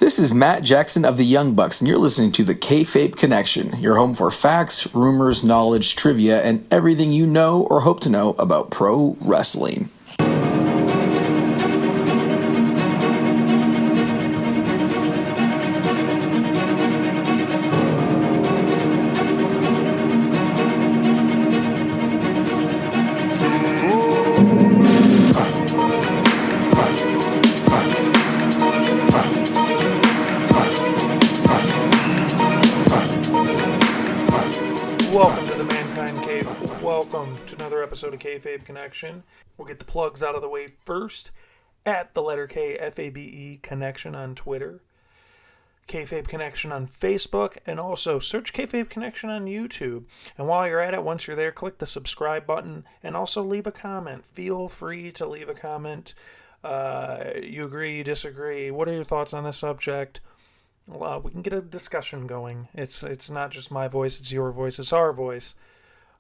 This is Matt Jackson of the Young Bucks, and you're listening to the Kayfabe Connection, your home for facts, rumors, knowledge, trivia, and everything you know or hope to know about pro wrestling. Welcome to the Mankind Cave. Welcome to another episode of Kayfabe Connection. We'll get the plugs out of the way first. At the letter K, F-A-B-E Connection on Twitter. Kayfabe Connection on Facebook. And also search Kayfabe Connection on YouTube. And while you're at it, once you're there, click the subscribe button. And also leave a comment. Feel free to leave a comment. You agree, you disagree. What are your thoughts on this subject? We can get a discussion going. It's not just my voice, it's your voice, it's our voice.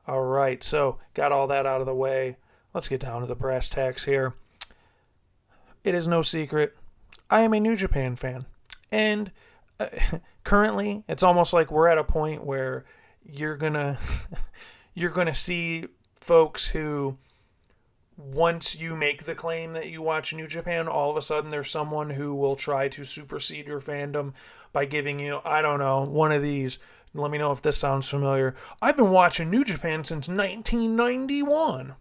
All right, so got all that out of the way. Let's get down to the brass tacks here. It is no secret, I am a New Japan fan. And currently, it's almost like we're at a point where you're gonna see folks who, once you make the claim that you watch New Japan, all of a sudden there's someone who will try to supersede your fandom by giving you, I don't know, one of these. Let me know if this sounds familiar. I've been watching New Japan since 1991.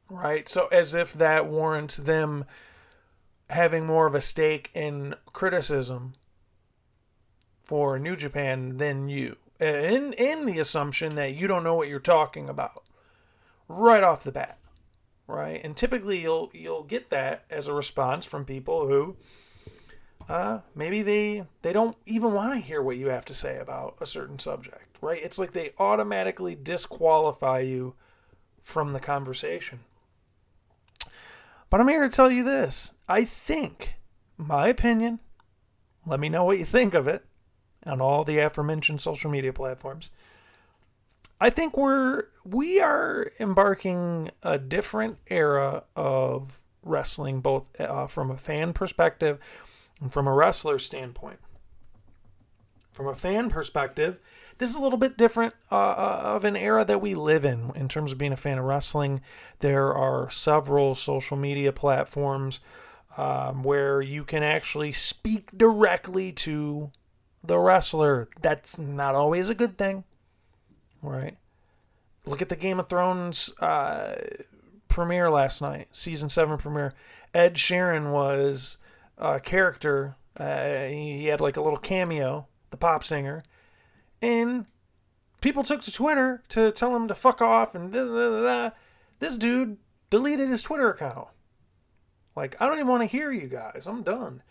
Right? So as if that warrants them having more of a stake in criticism for New Japan than you. In the assumption that you don't know what you're talking about. Right off the bat, right? And typically you'll get that as a response from people who maybe they don't even want to hear what you have to say about a certain subject, right? It's like they automatically disqualify you from the conversation. But I'm here to tell you this. I think, my opinion, let me know what you think of it on all the aforementioned social media platforms. I think we are embarking a different era of wrestling, both from a fan perspective and from a wrestler standpoint. From a fan perspective, this is a little bit different of an era that we live in terms of being a fan of wrestling. There are several social media platforms where you can actually speak directly to the wrestler. That's not always a good thing. Right. Look at the Game of Thrones premiere last night, season 7 premiere. Ed Sheeran was a character. He had like a little cameo, the pop singer, and people took to Twitter to tell him to fuck off. And this dude deleted his Twitter account. Like, I don't even want to hear you guys. I'm done.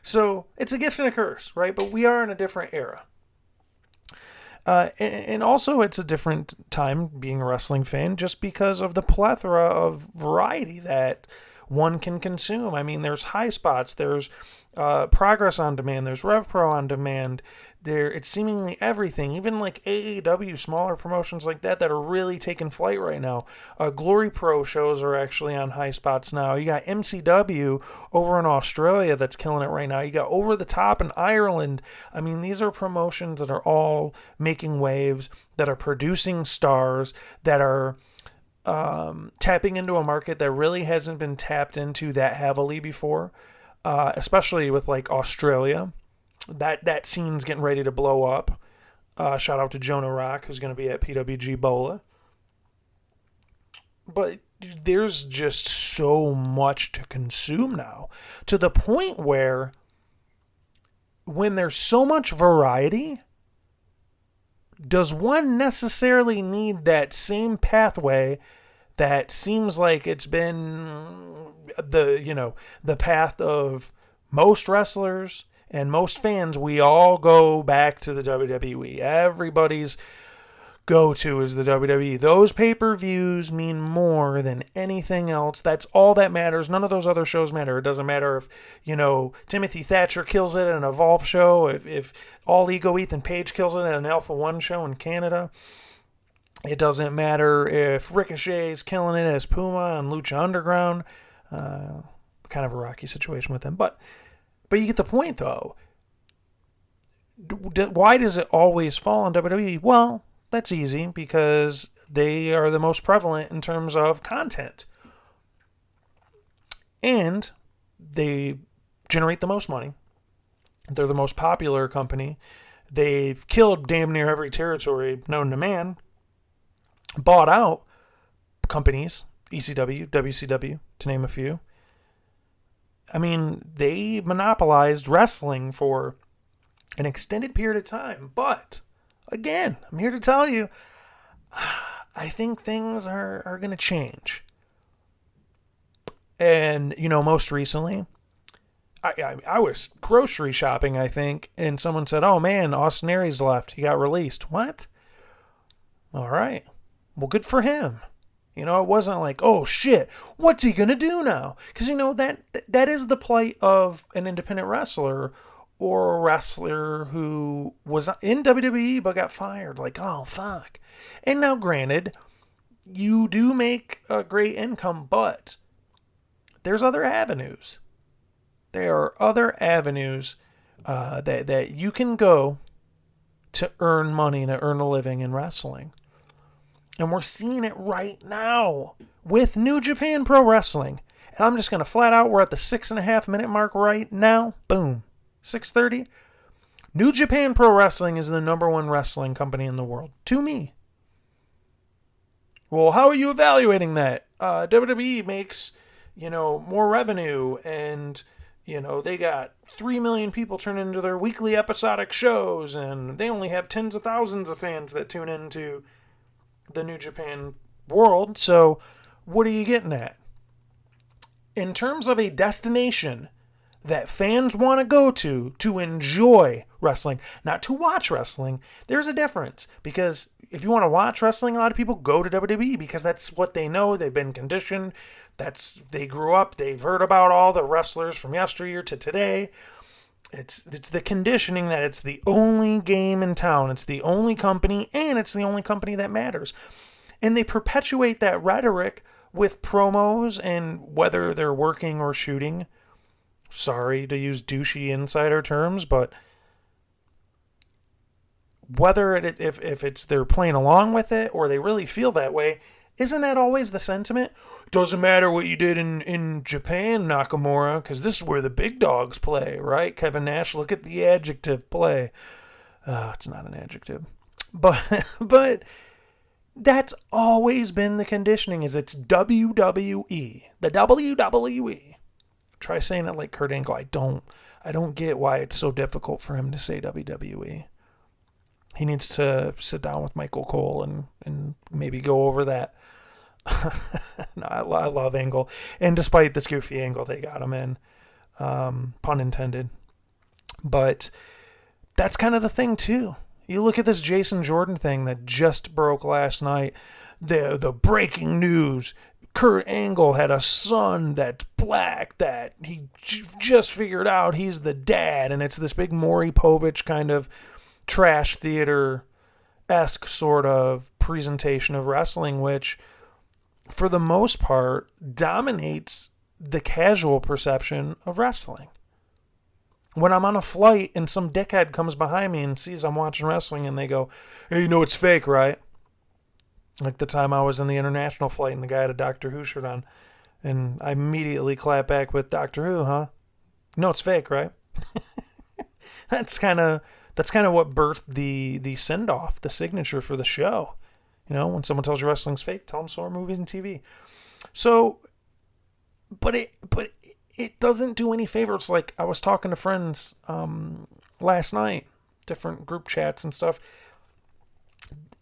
So it's a gift and a curse, right? But we are in a different era. And also it's a different time being a wrestling fan just because of the plethora of variety that one can consume. I mean, there's high spots, there's Progress on Demand, there's RevPro on Demand. It's seemingly everything, even like AEW, smaller promotions like that are really taking flight right now. Glory Pro shows are actually on high spots now. You got MCW over in Australia that's killing it right now. You got Over the Top in Ireland. I mean, these are promotions that are all making waves, that are producing stars, that are tapping into a market that really hasn't been tapped into that heavily before, especially with like Australia. That scene's getting ready to blow up. Shout out to Jonah Rock, who's going to be at PWG Bola. But there's just so much to consume now, to the point where when there's so much variety, does one necessarily need that same pathway that seems like it's been the path of most wrestlers and most fans? We all go back to the WWE. Everybody's go-to is the WWE. Those pay-per-views mean more than anything else. That's all that matters. None of those other shows matter. It doesn't matter if, Timothy Thatcher kills it at an Evolve show, if All Ego Ethan Page kills it at an Alpha One show in Canada. It doesn't matter if Ricochet's killing it as Puma on Lucha Underground. Kind of a rocky situation with him. But But you get the point, though. Why does it always fall on WWE? Well, that's easy because they are the most prevalent in terms of content. And they generate the most money. They're the most popular company. They've killed damn near every territory known to man. Bought out companies, ECW, WCW, to name a few. I mean, they monopolized wrestling for an extended period of time. But, again, I'm here to tell you, I think things are going to change. And, most recently, I was grocery shopping, I think, and someone said, oh man, Austin Aries left. He got released. What? All right. Well, good for him. It wasn't like, oh shit, what's he going to do now? Because, that is the plight of an independent wrestler or a wrestler who was in WWE but got fired. Like, oh, fuck. And now, granted, you do make a great income, but there's other avenues. There are other avenues that you can go to earn money, to earn a living in wrestling. And we're seeing it right now with New Japan Pro Wrestling. And I'm just going to flat out, we're at the 6.5 minute mark right now. Boom. 6:30. New Japan Pro Wrestling is the number one wrestling company in the world. To me. Well, how are you evaluating that? WWE makes, more revenue and... they got 3 million people turn into their weekly episodic shows, and they only have tens of thousands of fans that tune into the New Japan world. So, what are you getting at? In terms of a destination that fans want to go to enjoy wrestling, not to watch wrestling, there's a difference. Because if you want to watch wrestling, a lot of people go to WWE because that's what they know. They've been conditioned. They grew up, they've heard about all the wrestlers from yesteryear to today. It's the conditioning that it's the only game in town. It's the only company, and it's the only company that matters. And they perpetuate that rhetoric with promos and whether they're working or shooting. Sorry to use douchey insider terms, but whether if it's they're playing along with it or they really feel that way, isn't that always the sentiment? Doesn't matter what you did in Japan, Nakamura, because this is where the big dogs play, right? Kevin Nash, look at the adjective play. It's not an adjective. But that's always been the conditioning, is it's WWE. The WWE. Try saying it like Kurt Angle. I don't get why it's so difficult for him to say WWE. He needs to sit down with Michael Cole and maybe go over that. No, I love Angle. And despite this goofy angle they got him in, pun intended. But that's kind of the thing too. You look at this Jason Jordan thing that just broke last night. The breaking news. Kurt Angle had a son that's black that he just figured out he's the dad. And it's this big Maury Povich kind of trash theater-esque sort of presentation of wrestling, which for the most part dominates the casual perception of wrestling. When I'm on a flight and some dickhead comes behind me and sees I'm watching wrestling and they go, hey, it's fake, right? Like the time I was in the international flight and the guy had a Doctor Who shirt on, and I immediately clap back with Doctor Who, huh? It's fake, right? That's kind of what birthed the send-off, the signature for the show. When someone tells you wrestling's fake, tell them so are movies and TV. So, but it doesn't do any favors. Like I was talking to friends last night, different group chats and stuff.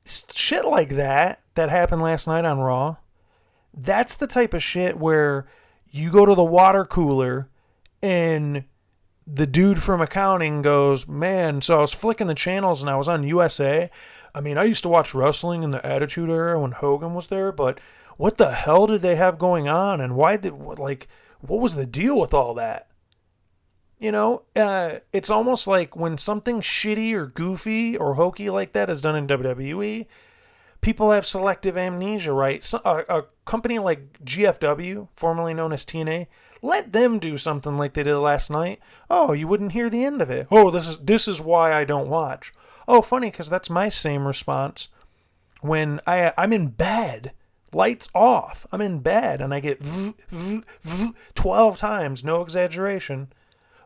Shit like that happened last night on Raw. That's the type of shit where you go to the water cooler and the dude from accounting goes, man, so I was flicking the channels and I was on USA. I mean, I used to watch wrestling in the Attitude Era when Hogan was there, but what the hell did they have going on? And what was the deal with all that? It's almost like when something shitty or goofy or hokey like that is done in WWE, people have selective amnesia, right? So, a company like GFW, formerly known as TNA, Let them do something like they did last night. Oh, you wouldn't hear the end of it. Oh, this is why I don't watch. Oh, funny, because that's my same response when I'm in bed. Lights off. I'm in bed and I get 12 times, no exaggeration,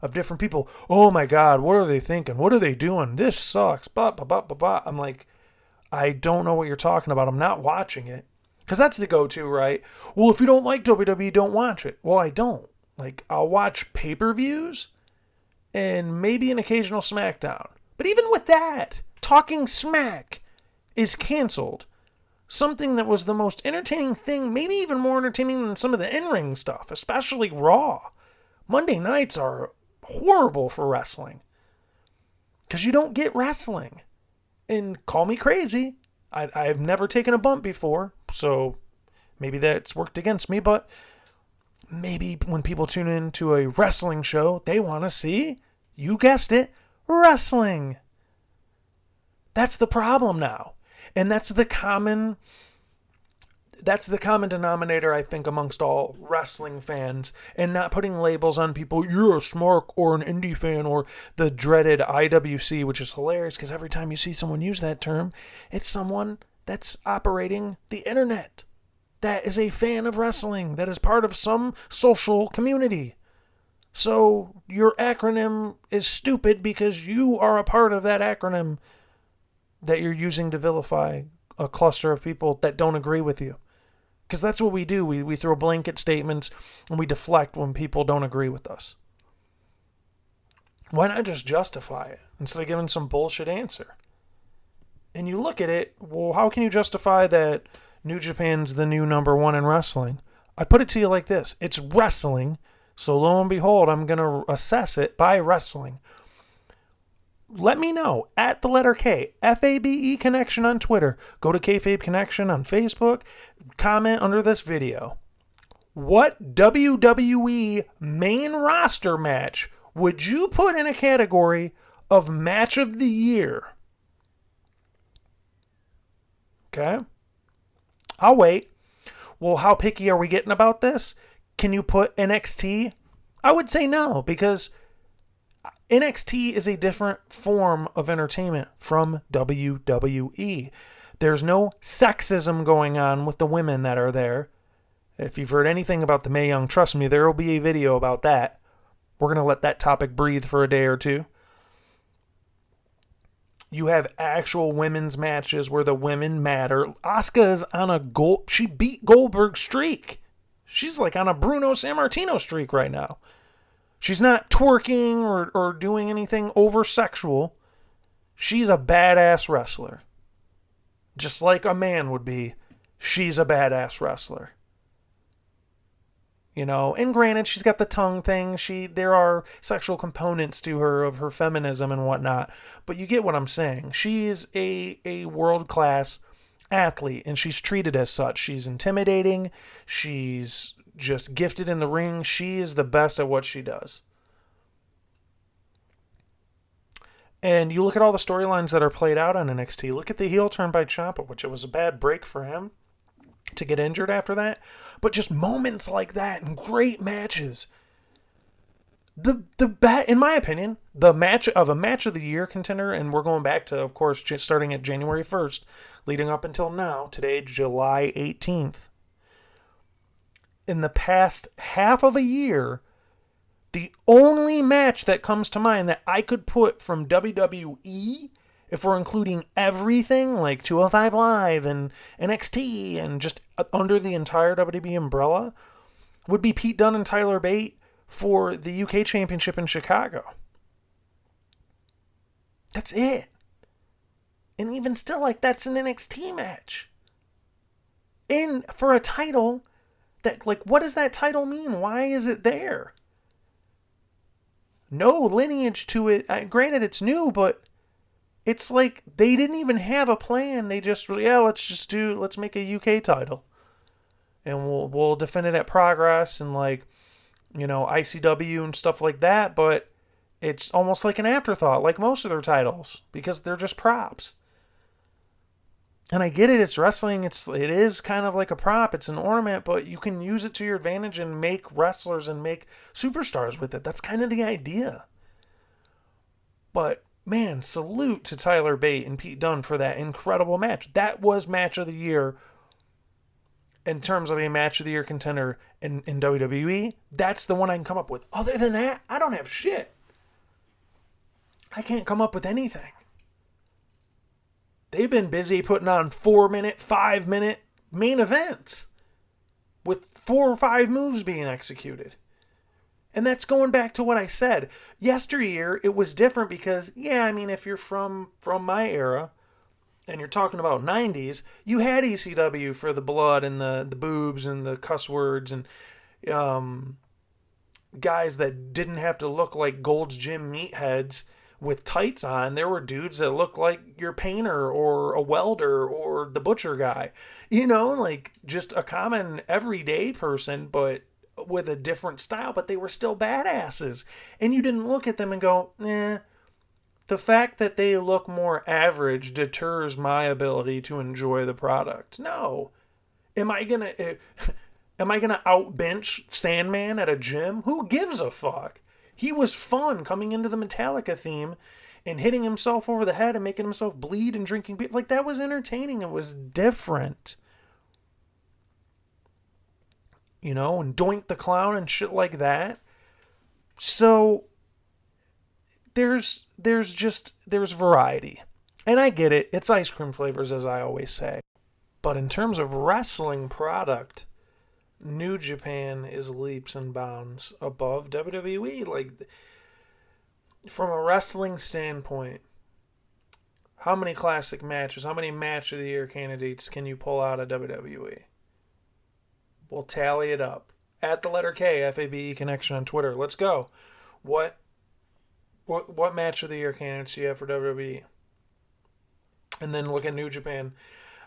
of different people. Oh my God, what are they thinking? What are they doing? This sucks. Bah, bah, bah, bah, bah. I'm like, I don't know what you're talking about. I'm not watching it. Because that's the go-to, right? Well, if you don't like WWE, don't watch it. Well, I don't. Like, I'll watch pay-per-views and maybe an occasional SmackDown. But even with that, Talking Smack is canceled. Something that was the most entertaining thing, maybe even more entertaining than some of the in-ring stuff, especially Raw. Monday nights are horrible for wrestling. Because you don't get wrestling. And call me crazy. I've never taken a bump before, so maybe that's worked against me, but maybe when people tune into a wrestling show, they want to see, you guessed it, wrestling. That's the problem now. And that's the common denominator, I think, amongst all wrestling fans, and not putting labels on people. You're a Smark or an indie fan or the dreaded IWC, which is hilarious because every time you see someone use that term, it's someone that's operating the internet, that is a fan of wrestling, that is part of some social community. So your acronym is stupid because you are a part of that acronym that you're using to vilify a cluster of people that don't agree with you. Because that's what we do. We throw blanket statements and we deflect when people don't agree with us. Why not just justify it instead of giving some bullshit answer? And you look at it, well, how can you justify that New Japan's the new number one in wrestling? I put it to you like this. It's wrestling, so lo and behold, I'm going to assess it by wrestling. Let me know at the letter K, FABE Connection on Twitter. Go to Kayfabe Connection on Facebook. Comment under this video. What WWE main roster match would you put in a category of match of the year? Okay. I'll wait. Well, how picky are we getting about this? Can you put NXT? I would say no, because NXT is a different form of entertainment from WWE. There's no sexism going on with the women that are there. If you've heard anything about the Mae Young, trust me, there will be a video about that. We're going to let that topic breathe for a day or two. You have actual women's matches where the women matter. Asuka is on a she beat Goldberg's streak. She's like on a Bruno Sammartino streak right now. She's not twerking or doing anything over sexual. She's a badass wrestler. Just like a man would be, she's a badass wrestler. You know, and granted, she's got the tongue thing. There are sexual components to her of her feminism and whatnot. But you get what I'm saying. She's a world-class athlete, and she's treated as such. She's intimidating. She's just gifted in the ring. She is the best at what she does. And you look at all the storylines that are played out on NXT. Look at the heel turn by Ciampa, which it was a bad break for him to get injured after that. But just moments like that and great matches. In my opinion, the match of the year contender, and we're going back to, of course, just starting at January 1st, leading up until now, today, July 18th. In the past half of a year, the only match that comes to mind that I could put from WWE, if we're including everything like 205 Live and NXT and just under the entire WWE umbrella, would be Pete Dunne and Tyler Bate for the UK Championship in Chicago. That's it. And even still, like, that's an NXT match. And for a title that, like, what does that title mean? Why is it there? No lineage to it. Granted, it's new, but it's like they didn't even have a plan. They just, let's make a UK title. And we'll defend it at Progress and, like, you know, ICW and stuff like that, but it's almost like an afterthought, like most of their titles, because they're just props. And I get it, it's wrestling, it is kind of like a prop, it's an ornament, but you can use it to your advantage and make wrestlers and make superstars with it. That's kind of the idea. But man, salute to Tyler Bate and Pete Dunne for that incredible match. That was match of the year in terms of a match of the year contender in WWE. That's the one I can come up with. Other than that, I don't have shit. I can't come up with anything. They've been busy putting on 4-minute, 5-minute main events with 4 or 5 moves being executed. And that's going back to what I said. Yesteryear, it was different because, yeah, I mean, if you're from my era and you're talking about 90s, you had ECW for the blood and the boobs and the cuss words and guys that didn't have to look like Gold's Gym meatheads with tights on. There were dudes that looked like your painter or a welder or the butcher guy. You know, like just a common everyday person, but with a different style, but they were still badasses. And you didn't look at them and go, the fact that they look more average deters my ability to enjoy the product. No. Am I gonna outbench Sandman at a gym? Who gives a fuck? He was fun coming into the Metallica theme and hitting himself over the head and making himself bleed and drinking beer. Like, that was entertaining. It was different. You know, and Doink the Clown and shit like that. So there's variety. And I get it. It's ice cream flavors, as I always say. But in terms of wrestling product, New Japan is leaps and bounds above WWE. Like, from a wrestling standpoint, how many classic matches, how many match of the year candidates can you pull out of WWE? We'll tally it up. At the letter K, FABE Connection on Twitter. Let's go. What match of the year candidates do you have for WWE? And then look at New Japan.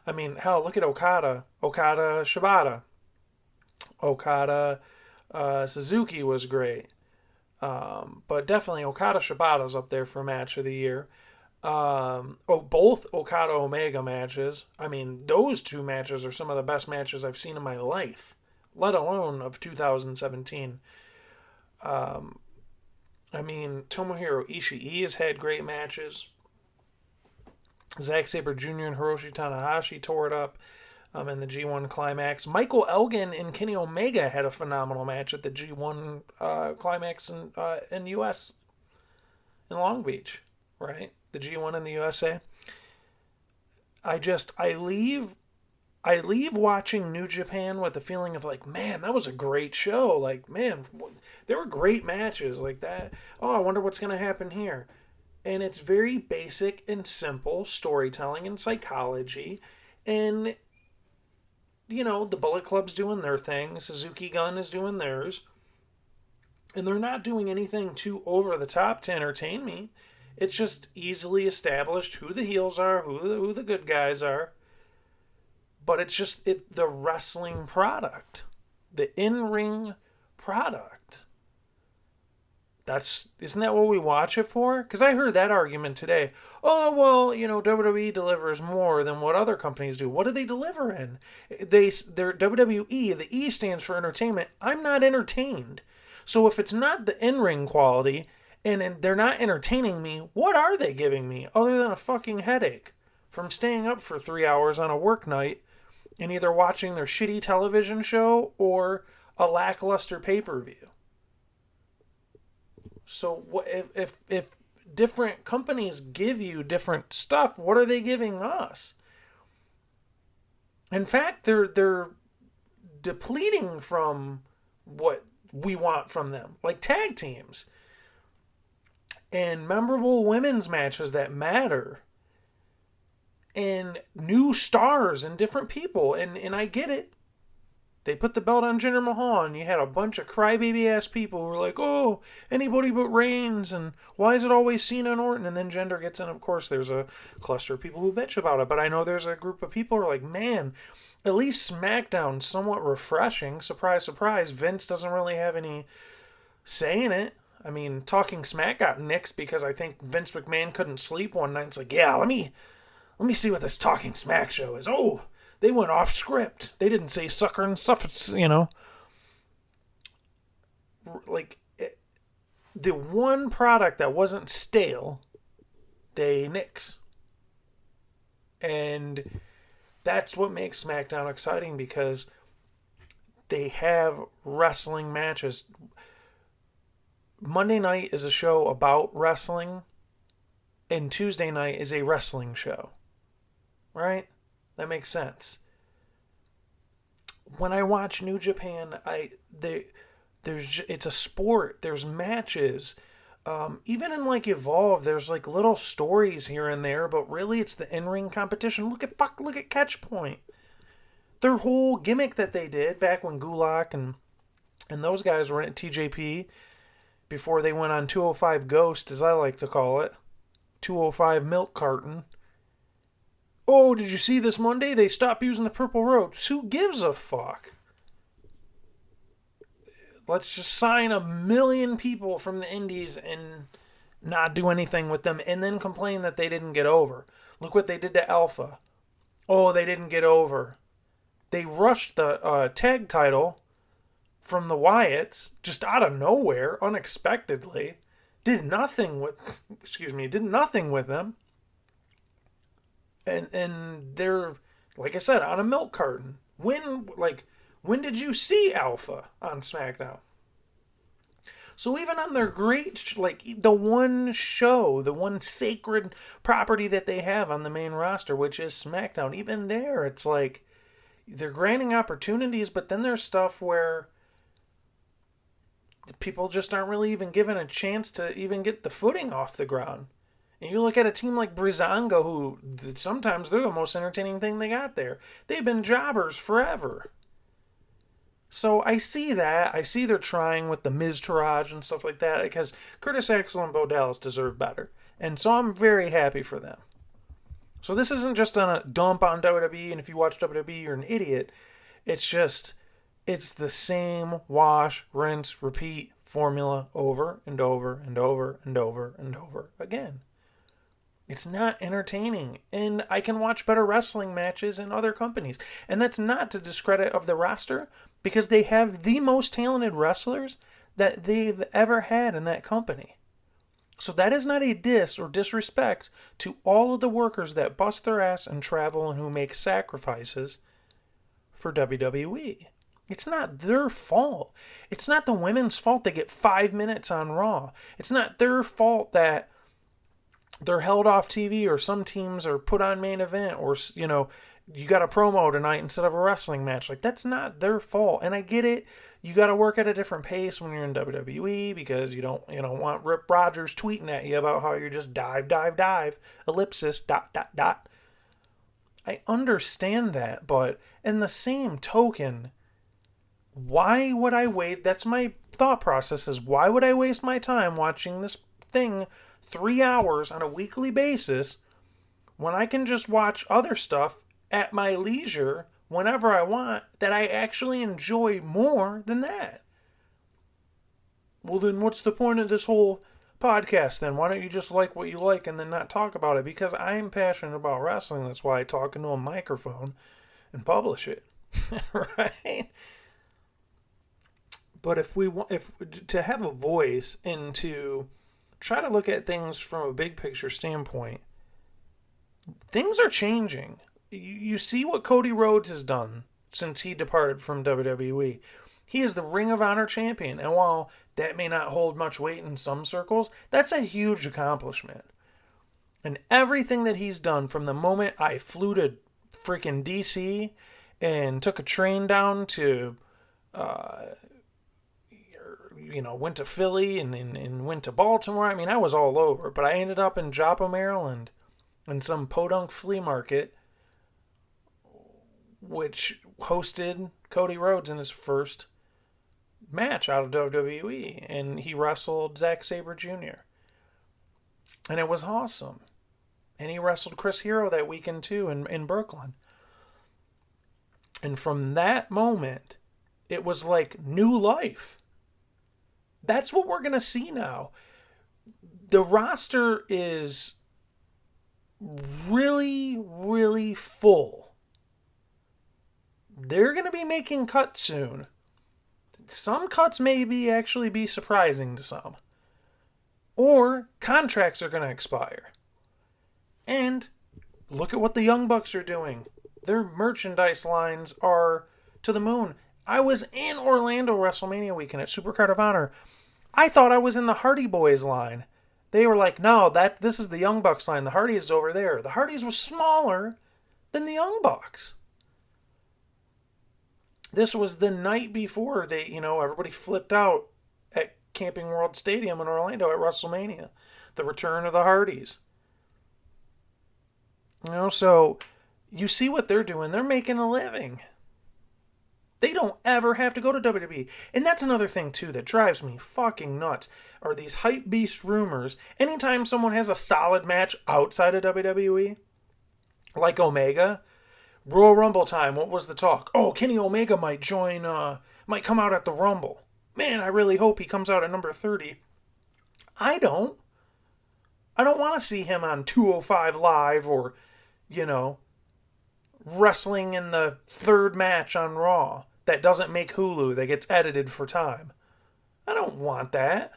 I mean, hell, look at Okada. Okada Shibata. Okada Suzuki was great. But definitely Okada Shibata's up there for match of the year. Both Okada Omega matches. I mean, those 2 matches are some of the best matches I've seen in my life, let alone of 2017. I mean, Tomohiro Ishii has had great matches. Zack Sabre Jr. and Hiroshi Tanahashi tore it up in the G1 Climax. Michael Elgin and Kenny Omega had a phenomenal match at the G1 Climax in U.S. in Long Beach, right? The G1 in the USA. I leave watching New Japan with the feeling of like, man, that was a great show. Like, man, there were great matches like that. Oh, I wonder what's going to happen here. And it's very basic and simple storytelling and psychology. And, you know, the Bullet Club's doing their thing. Suzuki Gun is doing theirs. And they're not doing anything too over the top to entertain me. It's just easily established who the heels are, who the good guys are. But it's just the wrestling product. The in-ring product. Isn't that what we watch it for? Because I heard that argument today. Oh, well, you know, WWE delivers more than what other companies do. What do they deliver in? They're WWE, the E stands for entertainment. I'm not entertained. So if it's not the in-ring quality and they're not entertaining me, what are they giving me other than a fucking headache from staying up for 3 hours on a work night and either watching their shitty television show or a lackluster pay-per-view? So if different companies give you different stuff, what are they giving us? In fact, they're depleting from what we want from them, like tag teams and memorable women's matches that matter and new stars and different people. And I get it. They put the belt on Jinder Mahal, and you had a bunch of crybaby-ass people who were like, oh, anybody but Reigns, and why is it always Cena and Orton? And then Jinder gets in. Of course, there's a cluster of people who bitch about it, but I know there's a group of people who are like, man, at least SmackDown's somewhat refreshing. Surprise, surprise, Vince doesn't really have any say in it. I mean, Talking Smack got nixed because I think Vince McMahon couldn't sleep one night. It's like, yeah, let me let me see what this Talking Smack show is. Oh, they went off script. They didn't say sucker and stuff, you know. Like, the one product that wasn't stale, they nix. And that's what makes SmackDown exciting, because they have wrestling matches. Monday night is a show about wrestling, and Tuesday night is a wrestling show. Right? That makes sense. When I watch New Japan, it's a sport. There's matches. Even in like Evolve, there's like little stories here and there, but really it's the in-ring competition. Look at Catchpoint. Their whole gimmick that they did back when Gulak and those guys were at TJP before they went on 205 Ghost, as I like to call it. 205 Milk Carton. Oh, did you see this Monday? They stopped using the purple ropes. Who gives a fuck? Let's just sign 1 million people from the indies and not do anything with them, and then complain that they didn't get over. Look what they did to Alpha. Oh, they didn't get over. They rushed the tag title from the Wyatts just out of nowhere, unexpectedly. Did nothing with them. And they're, like I said, on a milk carton. When did you see Alpha on SmackDown? So even on their great, like, the one show, the one sacred property that they have on the main roster, which is SmackDown, even there, it's like, they're granting opportunities, but then there's stuff where people just aren't really even given a chance to even get the footing off the ground. And you look at a team like Breezango, who sometimes they're the most entertaining thing they got there. They've been jobbers forever. So I see that. I see they're trying with the Miztourage and stuff like that, because Curtis Axel and Bo Dallas deserve better. And so I'm very happy for them. So this isn't just a dump on WWE, and if you watch WWE, you're an idiot. It's the same wash, rinse, repeat formula over and over and over and over and over again. It's not entertaining, and I can watch better wrestling matches in other companies. And that's not to discredit of the roster, because they have the most talented wrestlers that they've ever had in that company. So that is not a diss or disrespect to all of the workers that bust their ass and travel and who make sacrifices for WWE. It's not their fault. It's not the women's fault they get 5 minutes on Raw. It's not their fault that they're held off TV, or some teams are put on main event, or, you know, you got a promo tonight instead of a wrestling match. Like, that's not their fault. And I get it. You got to work at a different pace when you're in WWE, because you don't, want Rip Rogers tweeting at you about how you're just dive, ellipsis, ... I understand that, but in the same token, why would I wait? That's my thought process, is why would I waste my time watching this thing 3 hours on a weekly basis when I can just watch other stuff at my leisure whenever I want that I actually enjoy more than that? Well, then what's the point of this whole podcast then? Why don't you just like what you like and then not talk about it? Because I'm passionate about wrestling. That's why I talk into a microphone and publish it. Right? But if to have a voice and to try to look at things from a big picture standpoint, things are changing. You see what Cody Rhodes has done since he departed from WWE. He is the Ring of Honor champion, and while that may not hold much weight in some circles, that's a huge accomplishment. And everything that he's done from the moment I flew to freaking DC and took a train down to, went to Philly and went to Baltimore. I mean, I was all over, but I ended up in Joppa, Maryland, in some podunk flea market, which hosted Cody Rhodes in his first match out of WWE, and he wrestled Zack Sabre Jr. And it was awesome. And he wrestled Chris Hero that weekend too in Brooklyn. And from that moment, it was like new life. That's what we're going to see now. The roster is really, really full. They're going to be making cuts soon. Some cuts may actually be surprising to some. Or contracts are going to expire. And look at what the Young Bucks are doing. Their merchandise lines are to the moon. I was in Orlando WrestleMania weekend at Supercard of Honor. I thought I was in the Hardy Boys line. They were like, no, this is the Young Bucks line. The Hardys is over there. The Hardys was smaller than the Young Bucks. This was the night before everybody flipped out at Camping World Stadium in Orlando at WrestleMania. The return of the Hardys. So you see what they're doing. They're making a living. They don't ever have to go to WWE. And that's another thing, too, that drives me fucking nuts, are these hype beast rumors. Anytime someone has a solid match outside of WWE, like Omega, Royal Rumble time, what was the talk? Oh, Kenny Omega might might come out at the Rumble. Man, I really hope he comes out at number 30. I don't want to see him on 205 Live or, wrestling in the third match on Raw that doesn't make Hulu, that gets edited for time. I don't want that.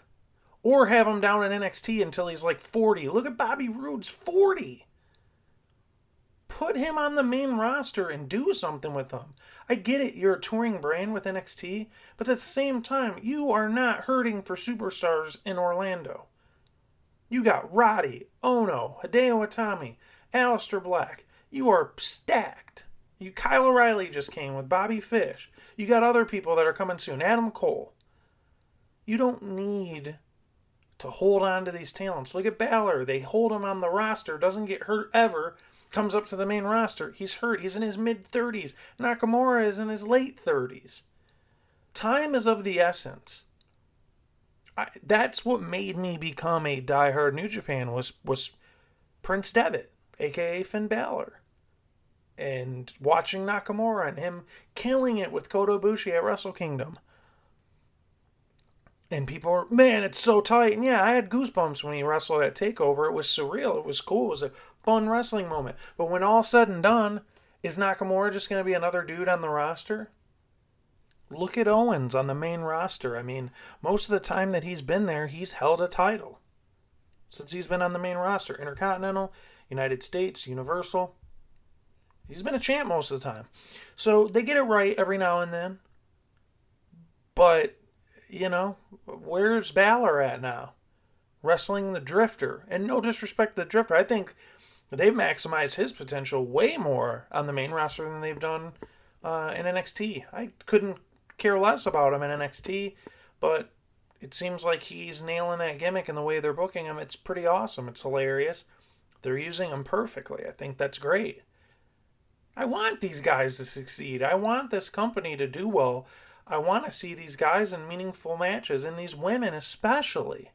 Or have him down in NXT until he's like 40. Look at Bobby Roode's 40. Put him on the main roster and do something with him. I get it, you're a touring brand with NXT, but at the same time, you are not hurting for superstars in Orlando. You got Roddy, Ono, Hideo Itami, Aleister Black. You are stacked. Kyle O'Reilly just came with Bobby Fish. You got other people that are coming soon. Adam Cole. You don't need to hold on to these talents. Look at Balor. They hold him on the roster. Doesn't get hurt ever. Comes up to the main roster. He's hurt. He's in his mid-30s. Nakamura is in his late 30s. Time is of the essence. That's what made me become a diehard New Japan was Prince Devitt, a.k.a. Finn Balor. And watching Nakamura and him killing it with Kota Ibushi at Wrestle Kingdom. And people are, man, it's so tight. And yeah, I had goosebumps when he wrestled at TakeOver. It was surreal. It was cool. It was a fun wrestling moment. But when all's said and done, is Nakamura just going to be another dude on the roster? Look at Owens on the main roster. I mean, most of the time that he's been there, he's held a title. Since he's been on the main roster. Intercontinental, United States, Universal. He's been a champ most of the time. So they get it right every now and then. But, where's Balor at now? Wrestling the Drifter. And no disrespect to the Drifter. I think they've maximized his potential way more on the main roster than they've done in NXT. I couldn't care less about him in NXT, but it seems like he's nailing that gimmick and the way they're booking him. It's pretty awesome. It's hilarious. They're using him perfectly. I think that's great. I want these guys to succeed. I want this company to do well. I want to see these guys in meaningful matches, and these women especially.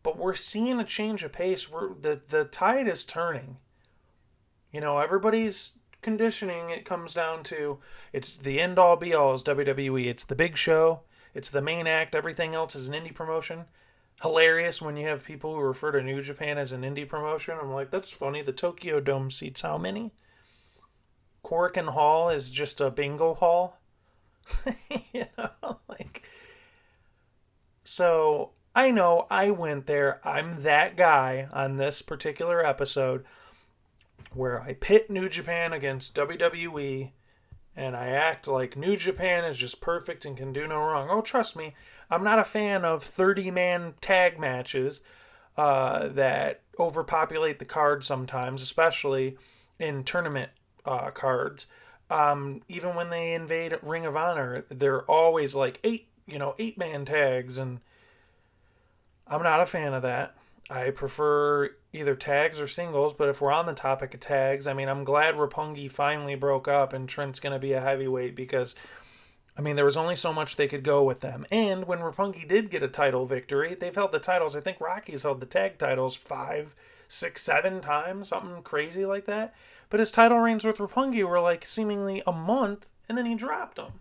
But we're seeing a change of pace. The tide is turning. Everybody's conditioning, it comes down to, it's the end-all be-all is WWE. It's the big show. It's the main act. Everything else is an indie promotion. Hilarious when you have people who refer to New Japan as an indie promotion. I'm like, that's funny. The Tokyo Dome seats how many? Korakuen Hall is just a bingo hall. So I know I went there. I'm that guy on this particular episode where I pit New Japan against WWE and I act like New Japan is just perfect and can do no wrong. Oh, trust me, I'm not a fan of 30-man tag matches that overpopulate the card sometimes, especially in tournament cards. Even when they invade Ring of Honor, they're always like 8-man tags, and I'm not a fan of that. I prefer either tags or singles, but if we're on the topic of tags, I'm glad Roppongi finally broke up and Trent's going to be a heavyweight because, there was only so much they could go with them. And when Roppongi did get a title victory, they've held the titles. I think Rocky's held the tag titles 5, 6, 7 times, something crazy like that. But his title reigns with Roppongi were like seemingly a month, and then he dropped them.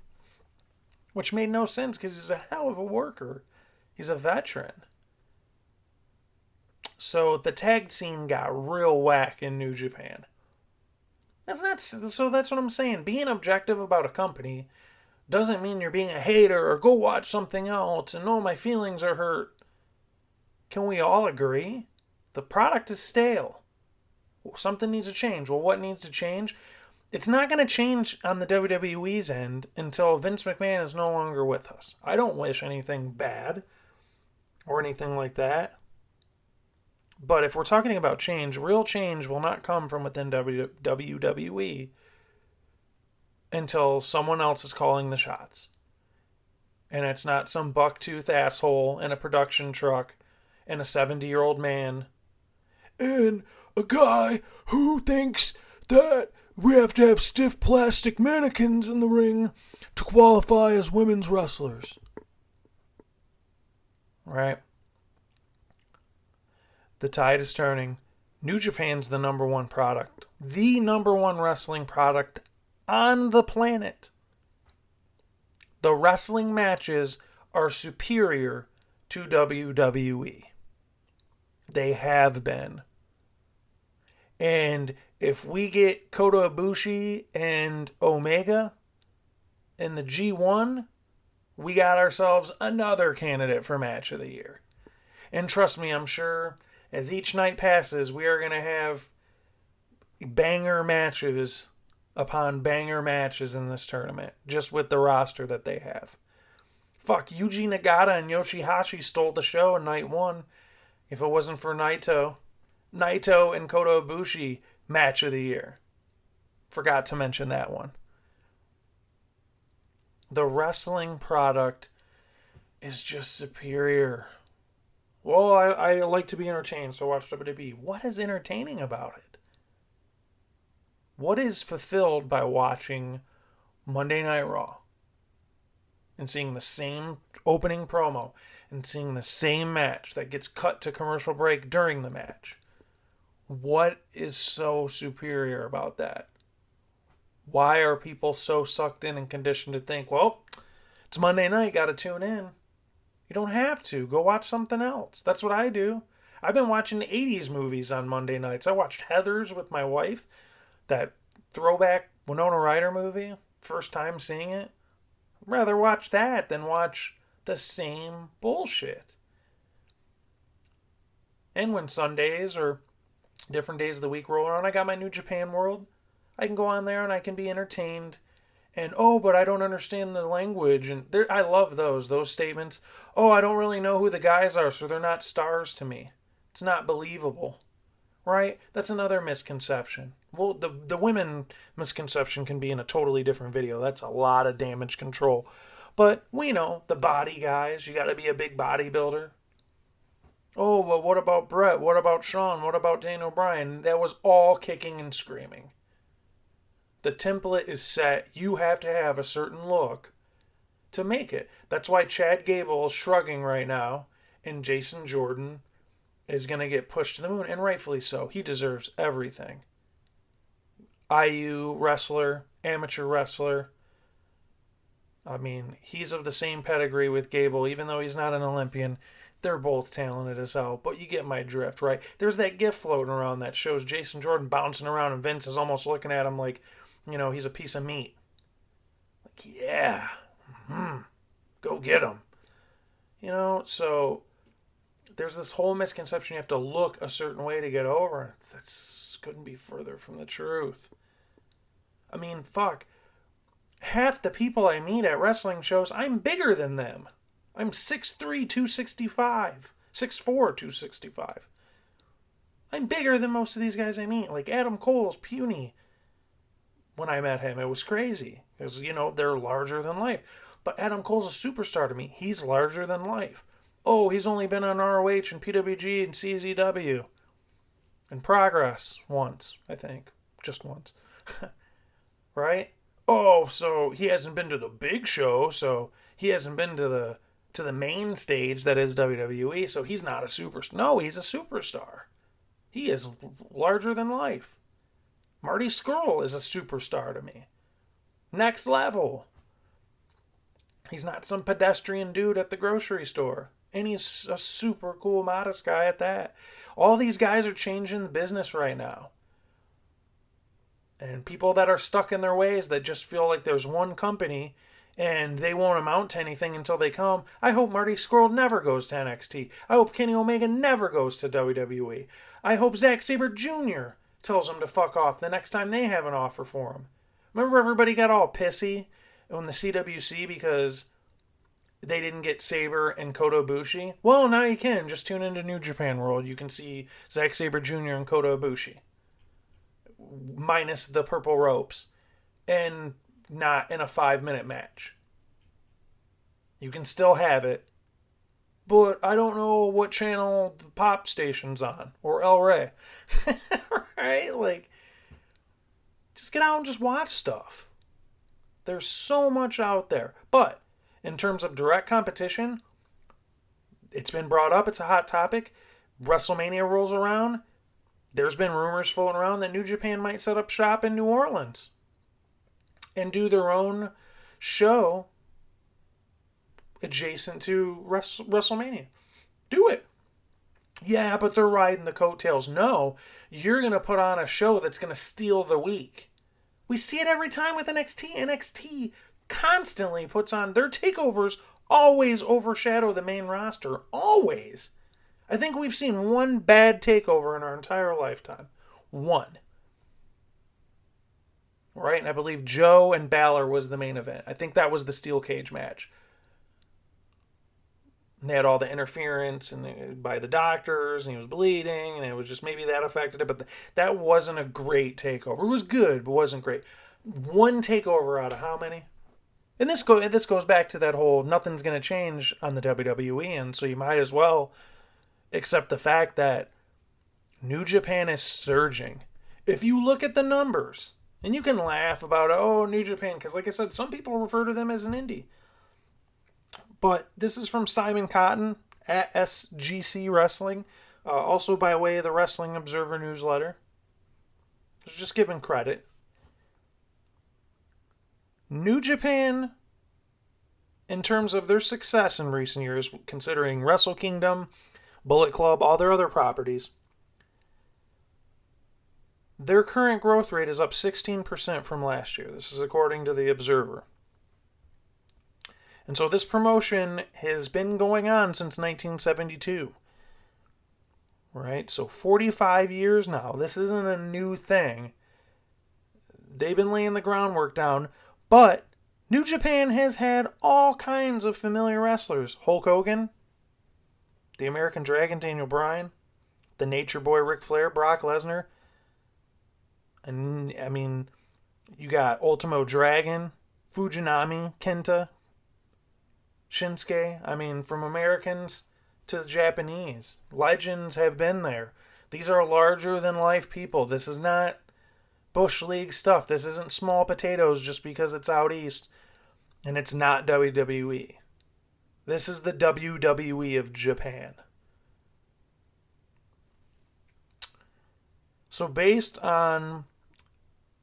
Which made no sense because he's a hell of a worker. He's a veteran. So the tag scene got real whack in New Japan. That's not so. That's what I'm saying. Being objective about a company doesn't mean you're being a hater or go watch something else and no, my feelings are hurt. Can we all agree? The product is stale. Something needs to change. Well, what needs to change? It's not going to change on the WWE's end until Vince McMahon is no longer with us. I don't wish anything bad or anything like that. But if we're talking about change, real change will not come from within WWE until someone else is calling the shots. And it's not some bucktooth asshole in a production truck and a 70-year-old man and a guy who thinks that we have to have stiff plastic mannequins in the ring to qualify as women's wrestlers. Right? The tide is turning. New Japan's the number one product. The number one wrestling product on the planet. The wrestling matches are superior to WWE. They have been. And if we get Kota Ibushi and Omega in the G1, we got ourselves another candidate for match of the year. And trust me, I'm sure as each night passes, we are going to have banger matches upon banger matches in this tournament, just with the roster that they have. Fuck, Yuji Nagata and Yoshihashi stole the show in night one. If it wasn't for Naito and Kota Ibushi, match of the year. Forgot to mention that one. The wrestling product is just superior. Well, I like to be entertained, so watch WWE. What is entertaining about it? What is fulfilled by watching Monday Night Raw and seeing the same opening promo and seeing the same match that gets cut to commercial break during the match? What is so superior about that? Why are people so sucked in and conditioned to think, well, it's Monday night, gotta tune in? You don't have to. Go watch something else. That's what I do. I've been watching 80s movies on Monday nights. I watched Heathers with my wife, that throwback Winona Ryder movie. First time seeing it. I'd rather watch that than watch the same bullshit. And when Sundays or different days of the week roll around, I got my New Japan World. I can go on there and I can be entertained. And, oh, but I don't understand the language. And I love those statements. Oh, I don't really know who the guys are, so they're not stars to me. It's not believable. Right? That's another misconception. Well, the women misconception can be in a totally different video. That's a lot of damage control. But we know, the body guys, you got to be a big bodybuilder. Oh, well, what about Brett? What about Shawn? What about Daniel Bryan? That was all kicking and screaming. The template is set. You have to have a certain look to make it. That's why Chad Gable is shrugging right now, and Jason Jordan is going to get pushed to the moon, and rightfully so. He deserves everything. IU wrestler, amateur wrestler. I mean, he's of the same pedigree with Gable, even though he's not an Olympian. They're both talented as hell, but you get my drift, right? There's that gif floating around that shows Jason Jordan bouncing around, and Vince is almost looking at him like, you know, he's a piece of meat. Like, yeah, go get him. You know, so there's this whole misconception you have to look a certain way to get over. That couldn't be further from the truth. I mean, fuck. Half the people I meet at wrestling shows, I'm bigger than them. I'm 6'3", 265. 6'4", 265. I'm bigger than most of these guys I meet. Like Adam Cole's puny. When I met him, it was crazy. Because, you know, they're larger than life. But Adam Cole's a superstar to me. He's larger than life. Oh, he's only been on ROH and PWG and CZW. And Progress once, I think. Just once. Right? Oh, so he hasn't been to the big show, so he hasn't been to the main stage that is WWE, so he's not a superstar. No, he's a superstar. He is larger than life. Marty Scurll is a superstar to me. Next level. He's not some pedestrian dude at the grocery store. And he's a super cool, modest guy at that. All these guys are changing the business right now. And people that are stuck in their ways, that just feel like there's one company and they won't amount to anything until they come. I hope Marty Scurll never goes to NXT. I hope Kenny Omega never goes to WWE. I hope Zack Sabre Jr. tells him to fuck off the next time they have an offer for him. Remember everybody got all pissy on the CWC because they didn't get Sabre and Kota Ibushi? Well, now you can. Just tune into New Japan World. You can see Zack Sabre Jr. and Kota Ibushi. Minus the purple ropes. And not in a 5-minute match. You can still have it. But I don't know what channel the pop station's on. Or El Rey. Right? Like, just get out and just watch stuff. There's so much out there. But in terms of direct competition, it's been brought up. It's a hot topic. WrestleMania rolls around. There's been rumors floating around that New Japan might set up shop in New Orleans and do their own show adjacent to WrestleMania. Do it. Yeah, but they're riding the coattails. No, you're going to put on a show that's going to steal the week. We see it every time with NXT. NXT constantly puts on their takeovers, always overshadow the main roster. Always. I think we've seen one bad takeover in our entire lifetime. One. Right? And I believe Joe and Balor was the main event. I think that was the steel cage match. And they had all the interference by the doctors, and he was bleeding, and it was just maybe that affected it. But that wasn't a great takeover. It was good, but wasn't great. One takeover out of how many? And this goes back to that whole nothing's going to change on the WWE, and so you might as well accept the fact that New Japan is surging. If you look at the numbers, and you can laugh about, oh, New Japan, because like I said, some people refer to them as an indie. But this is from Simon Cotton at SGC Wrestling, also by way of the Wrestling Observer newsletter. Just giving credit. New Japan, in terms of their success in recent years, considering Wrestle Kingdom, Bullet Club, all their other properties, their current growth rate is up 16% from last year. This is according to the Observer. And so this promotion has been going on since 1972. Right? So 45 years now. This isn't a new thing. They've been laying the groundwork down. But New Japan has had all kinds of familiar wrestlers. Hulk Hogan, the American Dragon, Daniel Bryan, the Nature Boy, Ric Flair, Brock Lesnar. And, I mean, you got Ultimo Dragon, Fujinami, Kenta, Shinsuke. I mean, from Americans to the Japanese. Legends have been there. These are larger-than-life people. This is not Bush League stuff. This isn't small potatoes just because it's out east. And it's not WWE. This is the WWE of Japan. So based on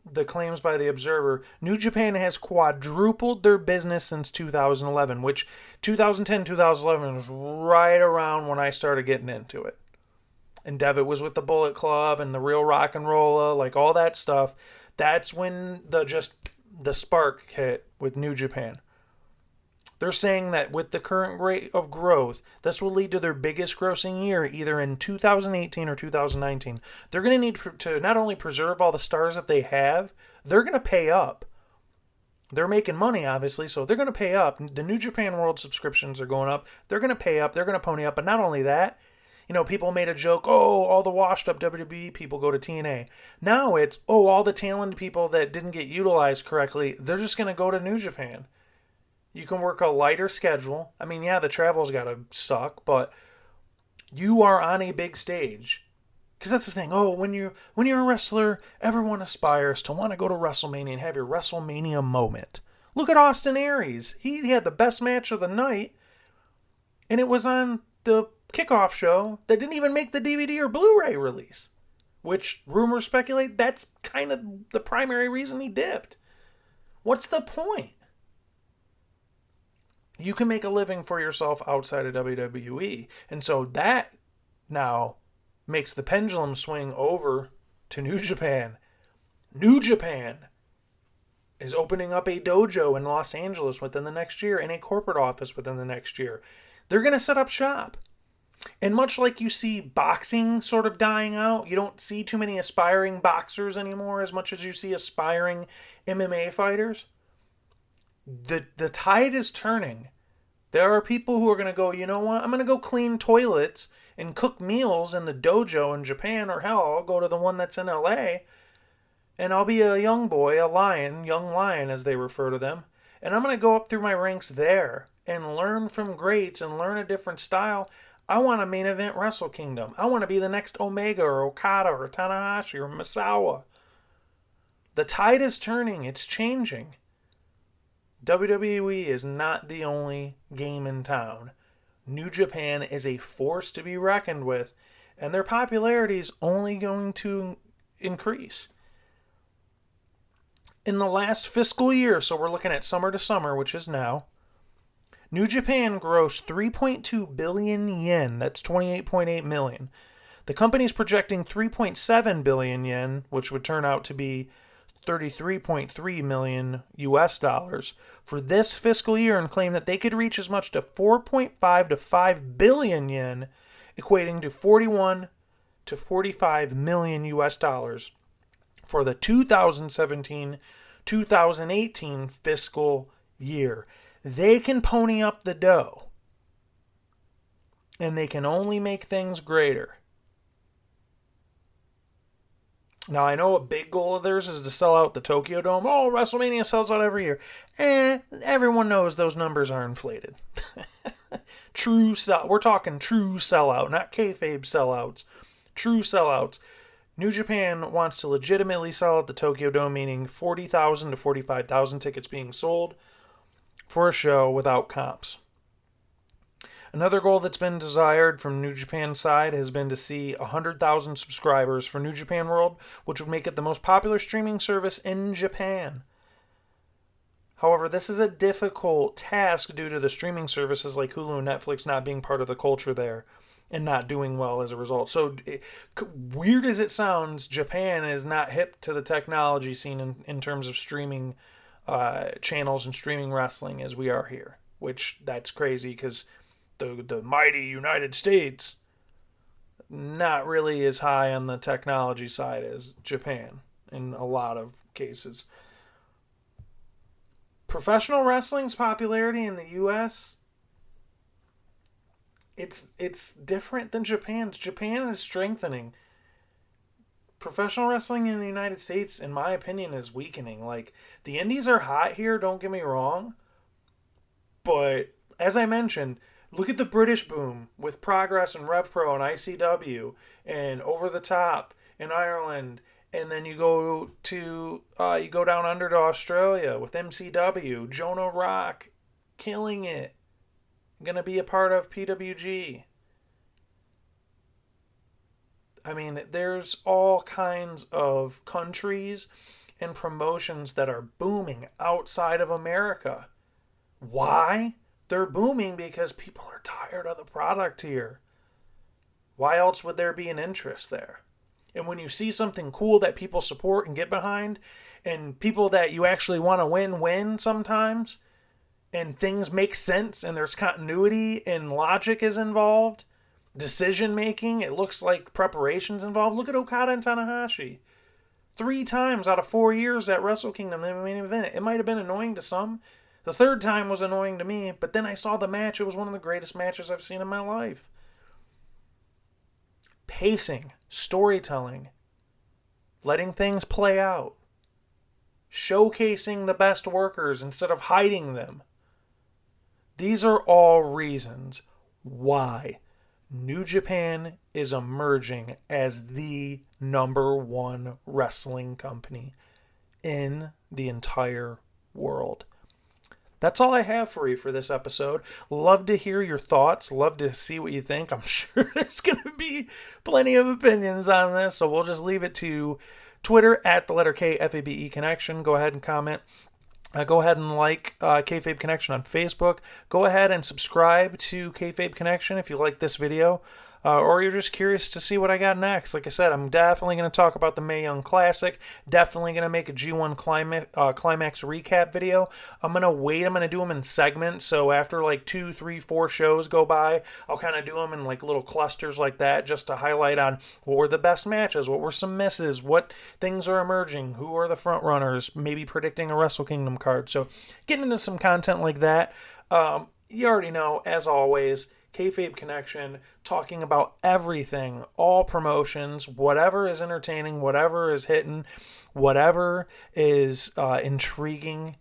the claims by the Observer, New Japan has quadrupled their business since 2011, which 2010, 2011 was right around when I started getting into it. And Devitt was with the Bullet Club and the Real Rock and Rolla, like all that stuff. That's when the spark hit with New Japan. They're saying that with the current rate of growth, this will lead to their biggest grossing year either in 2018 or 2019. They're going to need to not only preserve all the stars that they have, they're going to pay up. They're making money, obviously, so they're going to pay up. The New Japan World subscriptions are going up. They're going to pay up. They're going to pony up. But not only that, you know, people made a joke, oh, all the washed up WWE people go to TNA. Now it's, oh, all the talented people that didn't get utilized correctly, they're just going to go to New Japan. You can work a lighter schedule. I mean, yeah, the travel's got to suck, but you are on a big stage. Because that's the thing. Oh, when you're a wrestler, everyone aspires to want to go to WrestleMania and have your WrestleMania moment. Look at Austin Aries. He had the best match of the night, and it was on the kickoff show that didn't even make the DVD or Blu-ray release. Which, rumors speculate, that's kind of the primary reason he dipped. What's the point? you can make a living for yourself outside of WWE. And so that now makes the pendulum swing over to New Japan. New Japan is opening up a dojo in Los Angeles within the next year and a corporate office within the next year. They're going to set up shop. And much like you see boxing sort of dying out, you don't see too many aspiring boxers anymore as much as you see aspiring MMA fighters. The tide is turning. There are people who are going to go, you know what, I'm going to go clean toilets and cook meals in the dojo in Japan, or hell, I'll go to the one that's in LA, and I'll be a young boy, young lion as they refer to them, and I'm going to go up through my ranks there and learn from greats and learn a different style. I want to main event Wrestle Kingdom. I want to be the next Omega or Okada or Tanahashi or Misawa. The tide is turning. It's changing. WWE is not the only game in town. New Japan is a force to be reckoned with, and their popularity is only going to increase. In the last fiscal year, so we're looking at summer to summer, which is now, New Japan grossed 3.2 billion yen. That's 28.8 million. The company's projecting 3.7 billion yen, which would turn out to be 33.3 million US dollars for this fiscal year, and claim that they could reach as much to 4.5 to 5 billion yen, equating to 41 to 45 million US dollars for the 2017-2018 fiscal year. They can pony up the dough, and they can only make things greater. Now, I know a big goal of theirs is to sell out the Tokyo Dome. Oh, WrestleMania sells out every year. Everyone knows those numbers are inflated. We're talking true sellout, not kayfabe sellouts. True sellouts. New Japan wants to legitimately sell out the Tokyo Dome, meaning 40,000 to 45,000 tickets being sold for a show without comps. Another goal that's been desired from New Japan's side has been to see 100,000 subscribers for New Japan World, which would make it the most popular streaming service in Japan. However, this is a difficult task due to the streaming services like Hulu and Netflix not being part of the culture there and not doing well as a result. So, weird as it sounds, Japan is not hip to the technology scene in terms of streaming channels and streaming wrestling as we are here, which that's crazy because the mighty United States not really as high on the technology side as Japan in a lot of cases. Professional wrestling's popularity in the US, it's different than Japan's. Japan is strengthening. Professional wrestling in the United States, in my opinion, is weakening. Like, the indies are hot here, don't get me wrong, but as I mentioned, look at the British boom with Progress and RevPro and ICW and Over the Top in Ireland, and then you go down under to Australia with MCW, Jonah Rock, killing it, gonna be a part of PWG. I mean, there's all kinds of countries and promotions that are booming outside of America. Why? They're booming because people are tired of the product here. Why else would there be an interest there? And when you see something cool that people support and get behind, and people that you actually want to win sometimes, and things make sense, and there's continuity and logic is involved, decision making, it looks like preparation's involved. Look at Okada and Tanahashi. 3 times out of 4 years at Wrestle Kingdom, they main event. It might have been annoying to some. The 3rd time was annoying to me, but then I saw the match. It was one of the greatest matches I've seen in my life. Pacing, storytelling, letting things play out, showcasing the best workers instead of hiding them. These are all reasons why New Japan is emerging as the #1 wrestling company in the entire world. That's all I have for you for this episode. Love to hear your thoughts. Love to see what you think. I'm sure there's going to be plenty of opinions on this, so we'll just leave it to Twitter at the letter K FABE Connection. Go ahead and comment. Go ahead and like Kayfabe Connection on Facebook. Go ahead and subscribe to Kayfabe Connection if you like this video. Or you're just curious to see what I got next. Like I said, I'm definitely going to talk about the Mae Young Classic. Definitely going to make a G1 Climax recap video. I'm going to wait. I'm going to do them in segments. So after like 2, 3, 4 shows go by, I'll kind of do them in like little clusters like that just to highlight on what were the best matches, what were some misses, what things are emerging, who are the front runners, maybe predicting a Wrestle Kingdom card. So getting into some content like that. You already know, as always, Kayfabe Connection, talking about everything, all promotions, whatever is entertaining, whatever is hitting, whatever is intriguing,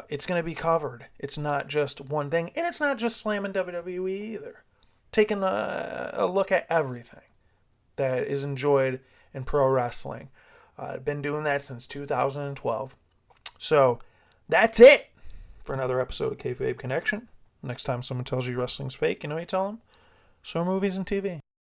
it's going to be covered. It's not just one thing, and it's not just slamming WWE either. Taking a look at everything that is enjoyed in pro wrestling. I've been doing that since 2012. So that's it for another episode of Kayfabe Connection. Next time someone tells you wrestling's fake, you know what you tell them? So are movies and TV.